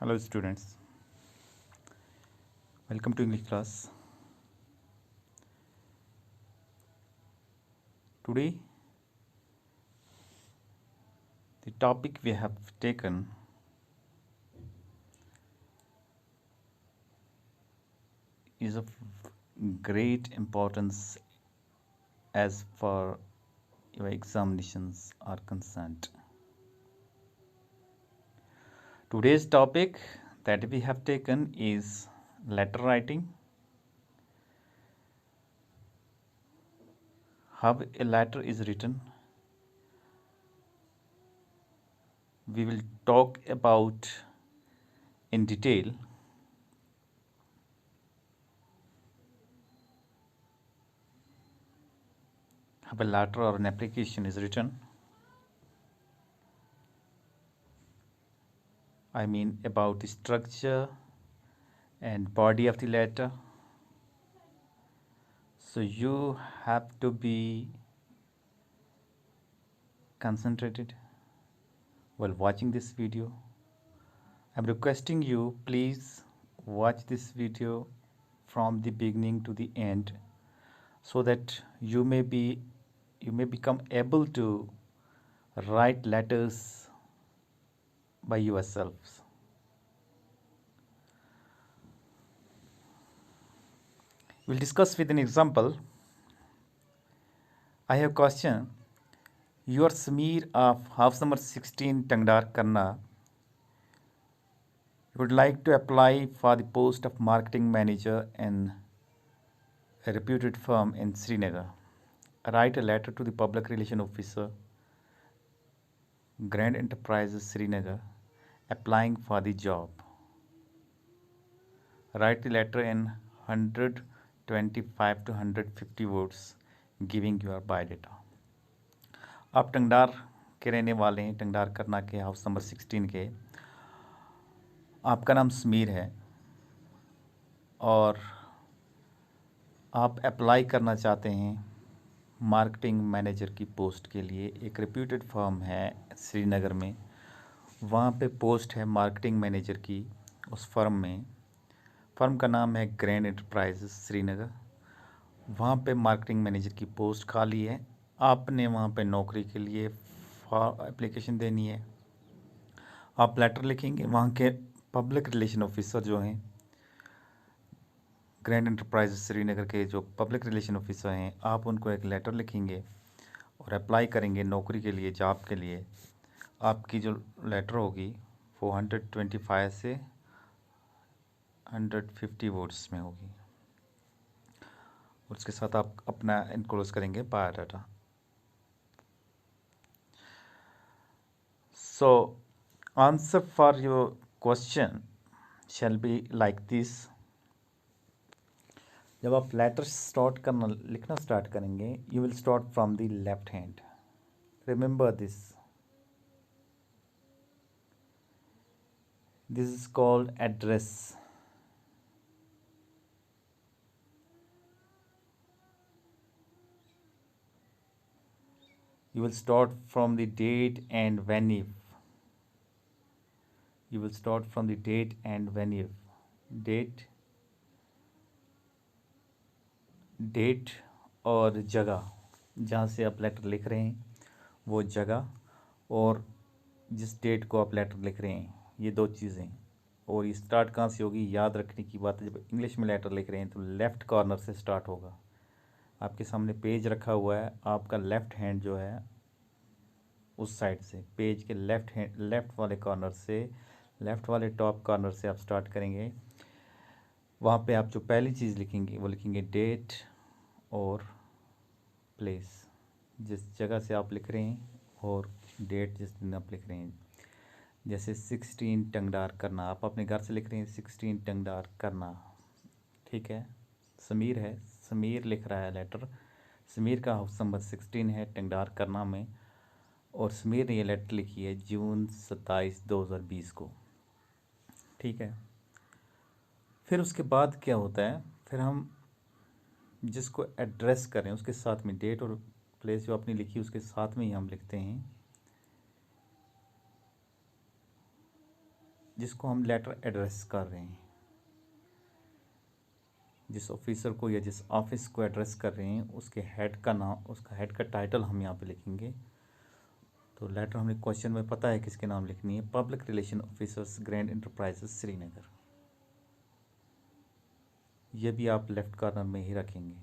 Hello students, welcome to English class. Today the topic we have taken is of great importance as far your examinations are concerned. Today's topic that we have taken is letter writing, how a letter is written. We will talk about in detail how a letter or an application is written. I mean about the structure and body of the letter. So you have to be concentrated while watching this video. I'm requesting you, please watch this video from the beginning to the end so that you may become able to write letters by yourselves. We'll discuss with an example. I have question. Your Sameer of house number 16 Tangdar Karna would like to apply for the post of marketing manager in a reputed firm in Srinagar. Write a letter to the public relation officer, Grand Enterprises Srinagar, applying for the job. Write the letter in 125 to 150 words, giving your biodata. आप टंगडार के रहने वाले हैं, टंगडार करना के house number 16 के. आपका नाम समीर है और आप अप्लाई करना चाहते हैं मार्केटिंग मैनेजर की पोस्ट के लिए. एक रेप्यूटेड फर्म है श्रीनगर में, वहाँ पे पोस्ट है मार्केटिंग मैनेजर की. उस फर्म का नाम है ग्रैंड एंटरप्राइजेस श्रीनगर. वहाँ पे मार्केटिंग मैनेजर की पोस्ट खाली है. आपने वहाँ पे नौकरी के लिए एप्लीकेशन देनी है. आप लेटर लिखेंगे. वहाँ के पब्लिक रिलेशन ऑफिसर जो हैं, ग्रैंड एंटरप्राइज श्रीनगर के जो पब्लिक रिलेशन ऑफिसर हैं, आप उनको एक लेटर लिखेंगे और अप्लाई करेंगे नौकरी के लिए, जॉब के लिए. आपकी जो लेटर होगी वो 125 से 150 वर्ड्स में होगी. उसके साथ आप अपना इनक्लोज करेंगे biodata. So answer for your question shall be like this. जब आप लेटर लिखना स्टार्ट करेंगे, you will start from the left hand. Remember this is called address. You will start from the date and venue. You will start from the date and venue. Date और जगह, जहाँ से आप letter लिख रहे हैं वो जगह, और जिस डेट को आप लेटर लिख रहे हैं, ये दो चीज़ें. और ये स्टार्ट कहाँ से होगी, याद रखने की बात है. जब इंग्लिश में लेटर लिख रहे हैं तो लेफ़्ट कॉर्नर से स्टार्ट होगा. आपके सामने पेज रखा हुआ है, आपका लेफ़्ट हैंड जो है उस साइड से, पेज के लेफ़्ट वाले कॉर्नर से, लेफ़्ट वाले टॉप कॉर्नर से आप स्टार्ट करेंगे. वहाँ पे आप जो पहली चीज़ लिखेंगे वो लिखेंगे डेट और प्लेस, जिस जगह से आप लिख रहे हैं, और डेट जिस दिन आप लिख रहे हैं. जैसे 16 टंगडार करना, आप अपने घर से लिख रहे हैं 16 टंगडार करना. ठीक है, समीर है, समीर लिख रहा है लेटर. समीर का हाउस नंबर 16 है टंगडार करना में, और समीर ने ये लेटर लिखी है जून 27, 2020 को. ठीक है. फिर उसके बाद क्या होता है, फिर हम जिसको एड्रेस करें उसके साथ में डेट और प्लेस जो आपने लिखी उसके साथ में ही हम लिखते हैं जिसको हम लेटर एड्रेस कर रहे हैं, जिस ऑफिसर को या जिस ऑफिस को एड्रेस कर रहे हैं, उसके हेड का नाम, उसका हेड का टाइटल हम यहाँ पे लिखेंगे। तो लेटर हमें क्वेश्चन में पता है किसके नाम लिखनी है, public relation officers grand enterprises Srinagar. ये भी आप लेफ्ट कॉर्नर में ही रखेंगे।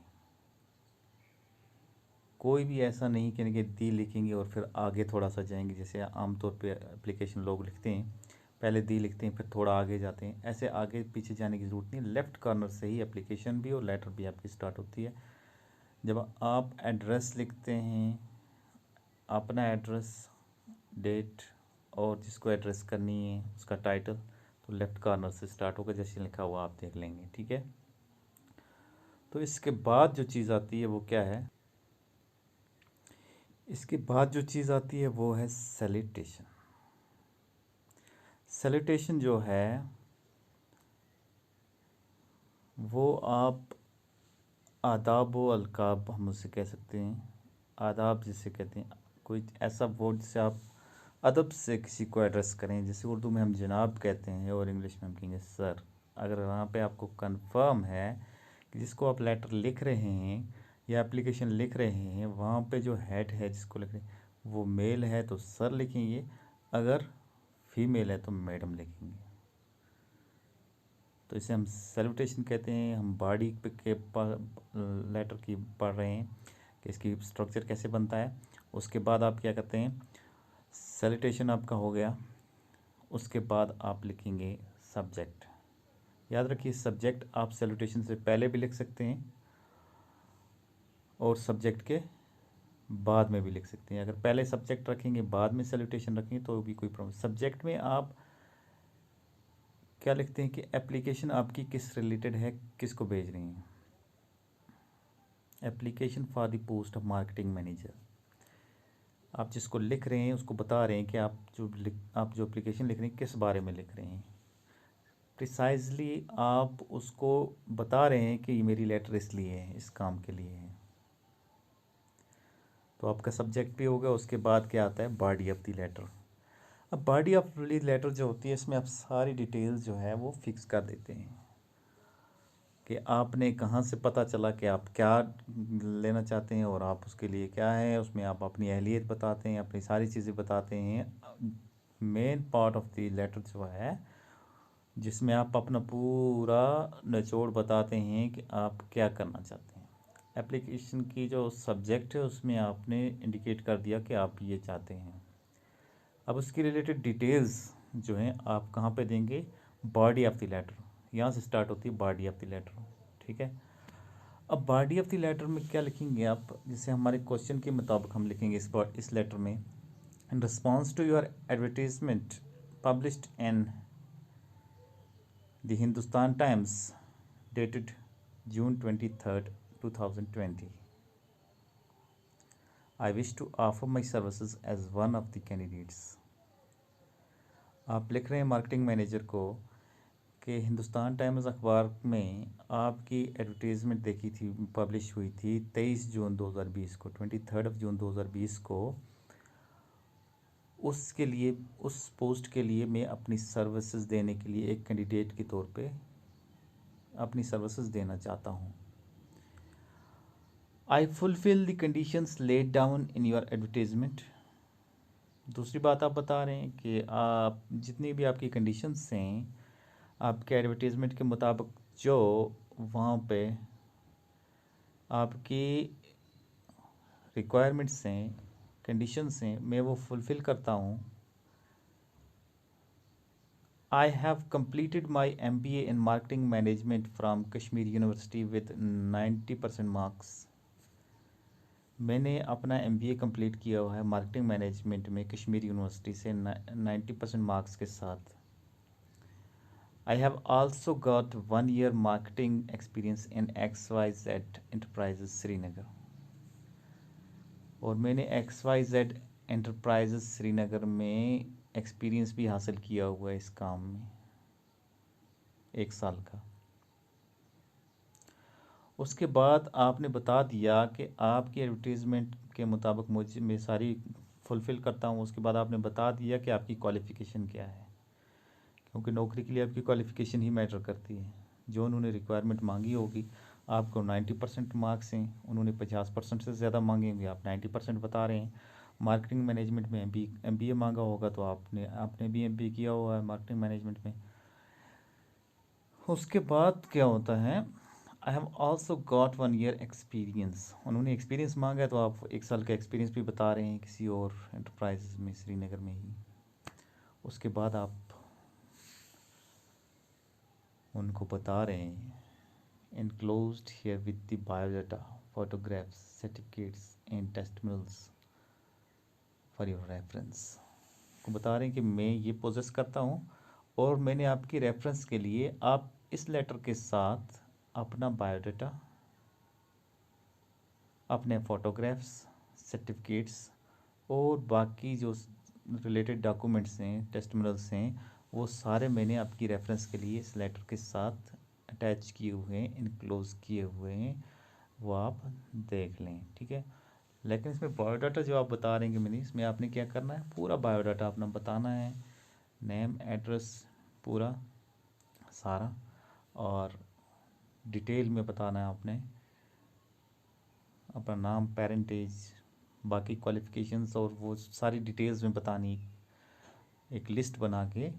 कोई भी ऐसा नहीं कि दी लिखेंगे और फिर आगे थोड़ा सा जाएंगे, जैसे आमतौर पे एप्लीकेशन लोग लिखते हैं, पहले दी लिखते हैं फिर थोड़ा आगे जाते हैं। ऐसे आगे पीछे जाने की ज़रूरत नहीं, लेफ़्ट कॉर्नर से ही एप्लीकेशन भी और लेटर भी आपकी स्टार्ट होती है। जब आप एड्रेस लिखते हैं, अपना एड्रेस, डेट और जिसको एड्रेस करनी है उसका टाइटल, तो लेफ़्ट कॉर्नर से स्टार्ट होगा, जैसे लिखा हुआ आप देख लेंगे, ठीक है। तो इसके बाद जो चीज़ आती है वो क्या है, इसके बाद जो चीज़ आती है वो है सैल्यूटेशन। सैल्यूटेशन जो है वो आप आदाब व अलकाब हम उसे कह सकते हैं, आदाब जिसे कहते हैं, कोई ऐसा वर्ड जिसे आप अदब से किसी को एड्रेस करें, जैसे उर्दू में हम जनाब कहते हैं और इंग्लिश में हम कहेंगे सर। अगर वहाँ पे आपको कंफर्म है कि जिसको आप लेटर लिख रहे हैं या एप्लीकेशन लिख रहे हैं, वहाँ पे जो हेड है जिसको लिख रहे हैं वो मेल है तो सर लिखेंगे, अगर फीमेल है तो मैडम लिखेंगे। तो इसे हम सैल्यूटेशन कहते हैं। हम बॉडी के लेटर की पढ़ रहे हैं कि इसकी स्ट्रक्चर कैसे बनता है। उसके बाद आप क्या करते हैं, सैल्यूटेशन आपका हो गया, उसके बाद आप लिखेंगे सब्जेक्ट। याद रखिए सब्जेक्ट आप सैल्यूटेशन से पहले भी लिख सकते हैं और सब्जेक्ट के बाद में भी लिख सकते हैं। अगर पहले सब्जेक्ट रखेंगे बाद में सैल्यूटेशन रखेंगे तो भी कोई प्रॉब्लम। सब्जेक्ट में आप क्या लिखते हैं कि एप्लीकेशन आपकी किस रिलेटेड है, किसको भेज रही हैं। Application for the post of marketing manager, आप जिसको लिख रहे हैं उसको बता रहे हैं कि आप जो एप्लीकेशन लिख रहे हैं किस बारे में लिख रहे हैं। प्रिसाइजली आप उसको बता रहे हैं कि ये मेरी लेटर इसलिए है, इस काम के लिए है। तो आपका सब्जेक्ट भी होगा। उसके बाद क्या आता है, बॉडी ऑफ द लेटर। अब बॉडी ऑफ द लेटर जो होती है इसमें आप सारी डिटेल्स जो है वो फिक्स कर देते हैं कि आपने कहाँ से पता चला कि आप क्या लेना चाहते हैं और आप उसके लिए क्या है। उसमें आप अपनी अहलियत बताते हैं, अपनी सारी चीज़ें बताते हैं। Main part of the letter जो है जिसमें आप अपना पूरा निचोड़ बताते हैं कि आप क्या करना चाहते हैं। एप्लीकेशन की जो सब्जेक्ट है उसमें आपने इंडिकेट कर दिया कि आप ये चाहते हैं। अब उसकी रिलेटेड डिटेल्स जो हैं आप कहाँ पे देंगे, बॉडी ऑफ द लेटर। यहाँ से स्टार्ट होती है बॉडी ऑफ द लेटर, ठीक है। अब बॉडी ऑफ द लेटर में क्या लिखेंगे आप, जैसे हमारे क्वेश्चन के मुताबिक हम लिखेंगे इस लेटर में, in response to your advertisement published in the Hindustan Times dated June 23rd, 2020, I wish to offer my services as one of the candidates। आप लिख रहे हैं मार्केटिंग मैनेजर को कि हिंदुस्तान टाइम्स अखबार में आपकी एडवर्टीज़मेंट देखी थी, पब्लिश हुई थी 23 जून 2020 को, 23 जून 2020 को। उसके लिए, उस पोस्ट के लिए मैं अपनी सर्विसेज देने के लिए एक कैंडिडेट के तौर पे अपनी सर्विसेज देना चाहता हूँ। I fulfil the conditions laid down in your advertisement. दूसरी बात आप बता रहे हैं कि आप जितनी भी आपकी कंडीशंस हैं आपके एडवर्टीज़मेंट के मुताबिक, जो वहाँ पे आपकी रिक्वायरमेंट्स हैं, कंडीशंस हैं, मैं वो फुलफ़िल करता हूँ। I have completed my MBA in marketing management from Kashmir University with 90% marks. मैंने अपना MBA कंप्लीट किया हुआ है मार्केटिंग मैनेजमेंट में कश्मीर यूनिवर्सिटी से 90% मार्क्स के साथ। I have also got 1 year marketing experience in XYZ Enterprises Srinagar. और मैंने XYZ Enterprises श्रीनगर में एक्सपीरियंस भी हासिल किया हुआ है इस काम में, 1 साल का। उसके बाद आपने बता दिया कि आपकी एडवर्टीज़मेंट के मुताबिक मुझे, मैं सारी फुलफ़िल करता हूँ। उसके बाद आपने बता दिया कि आपकी क्वालिफ़िकेशन क्या है, क्योंकि नौकरी के लिए आपकी क्वालिफ़िकेशन ही मैटर करती है। जो उन्होंने रिक्वायरमेंट मांगी होगी, आपको 90% मार्क्स हैं, उन्होंने 50% से ज़्यादा मांगे होंगे, आप 90% बता रहे हैं। मार्केटिंग मैनेजमेंट में MBA मांगा होगा, तो आपने भी MBA किया हुआ है मार्केटिंग मैनेजमेंट में। उसके बाद क्या होता है, I have also got 1 year experience. उन्होंने एक्सपीरियंस मांगा है, तो आप 1 साल का एक्सपीरियंस भी बता रहे हैं किसी और एंटरप्राइज में श्रीनगर में ही। उसके बाद आप उनको बता रहे हैं enclosed here with the biodata, photographs, certificates and testimonials for your reference। को बता रहे हैं कि मैं ये पोजेस करता हूँ और मैंने आपकी रेफरेंस के लिए आप इस लेटर के साथ अपना बायोडाटा, अपने फ़ोटोग्राफ्स, सर्टिफिकेट्स और बाकी जो रिलेटेड डॉक्यूमेंट्स हैं, टेस्टिमोनियल्स हैं, वो सारे मैंने आपकी रेफरेंस के लिए इस लेटर के साथ अटैच किए हुए हैं, इनक्लोज किए हुए हैं, वो आप देख लें, ठीक है। लेकिन इसमें बायोडाटा जो आप बता रहे हैं कि मैंने, इसमें आपने क्या करना है, पूरा बायोडाटा अपना बताना है, नेम, एड्रेस, पूरा सारा, और डिटेल में बताना है आपने अपना नाम, पेरेंटेज, बाकी क्वालिफ़िकेशंस और वो सारी डिटेल्स में बतानी। एक लिस्ट बना के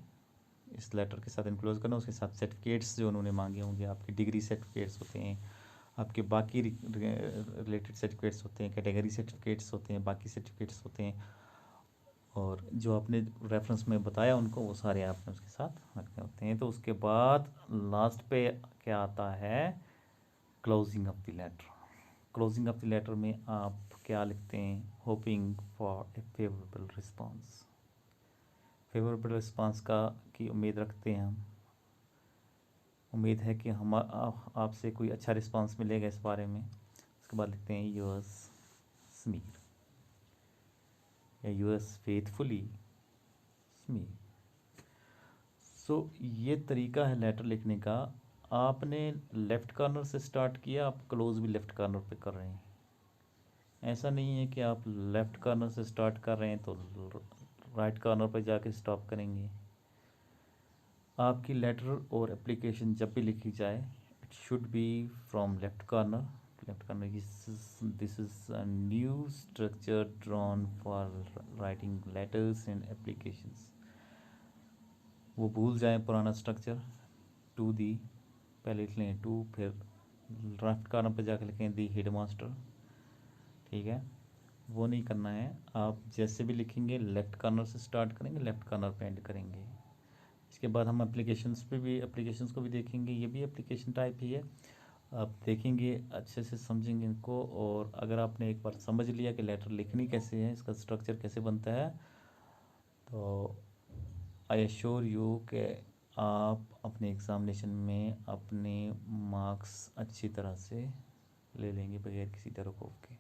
इस लेटर के साथ इनक्लोज करना। उसके साथ सर्टिफिकेट्स जो उन्होंने मांगे होंगे, आपके डिग्री सर्टिफिकेट्स होते हैं, आपके बाकी रिलेटेड सर्टिफिकेट्स होते हैं, कैटेगरी सर्टिफिकेट्स होते हैं, बाकी सर्टिफिकेट्स होते हैं, और जो आपने रेफरेंस में बताया उनको, वो सारे आपने उसके साथ रखने होते हैं। तो उसके बाद लास्ट पे क्या आता है, closing of the letter. Closing of the letter में आप क्या लिखते हैं, hoping for a favourable response. Favourable response का की उम्मीद रखते हैं हम, उम्मीद है कि हम आपसे कोई अच्छा रिस्पांस मिलेगा इस बारे में। उसके बाद लिखते हैं योर्स समीर या योर्स फेथफुली समीर। सो ये तरीका है लेटर लिखने का। आपने लेफ़्ट कॉर्नर से स्टार्ट किया, आप क्लोज भी लेफ़्ट कॉर्नर पे कर रहे हैं। ऐसा नहीं है कि आप लेफ़्ट कॉर्नर से स्टार्ट कर रहे हैं तो राइट कॉर्नर पर जाके स्टॉप करेंगे। आपकी लेटर और एप्लीकेशन जब भी लिखी जाए, it should be from left corner. Left corner, this is a new structure drawn for writing letters and applications. वो भूल जाएं पुराना स्ट्रक्चर। टू दी पहले लिख लें टू, फिर लेफ्ट कॉर्नर पर जाकर लिखें दी हेड मास्टर, ठीक है। वो नहीं करना है। आप जैसे भी लिखेंगे लेफ़्ट कॉर्नर से स्टार्ट करेंगे, लेफ़्ट कॉर्नर पे एंड करेंगे। इसके बाद हम एप्लीकेशंस को भी देखेंगे। ये भी एप्लीकेशन टाइप ही है। आप देखेंगे, अच्छे से समझेंगे इनको, और अगर आपने एक बार समझ लिया कि लेटर लिखनी कैसे है, इसका स्ट्रक्चर कैसे बनता है, तो आई एश्योर यू कि आप अपने एग्ज़ामिनेशन में अपने मार्क्स अच्छी तरह से ले लेंगे बगैर किसी तरह के।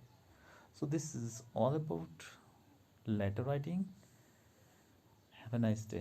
So this is all about letter writing. Have a nice day.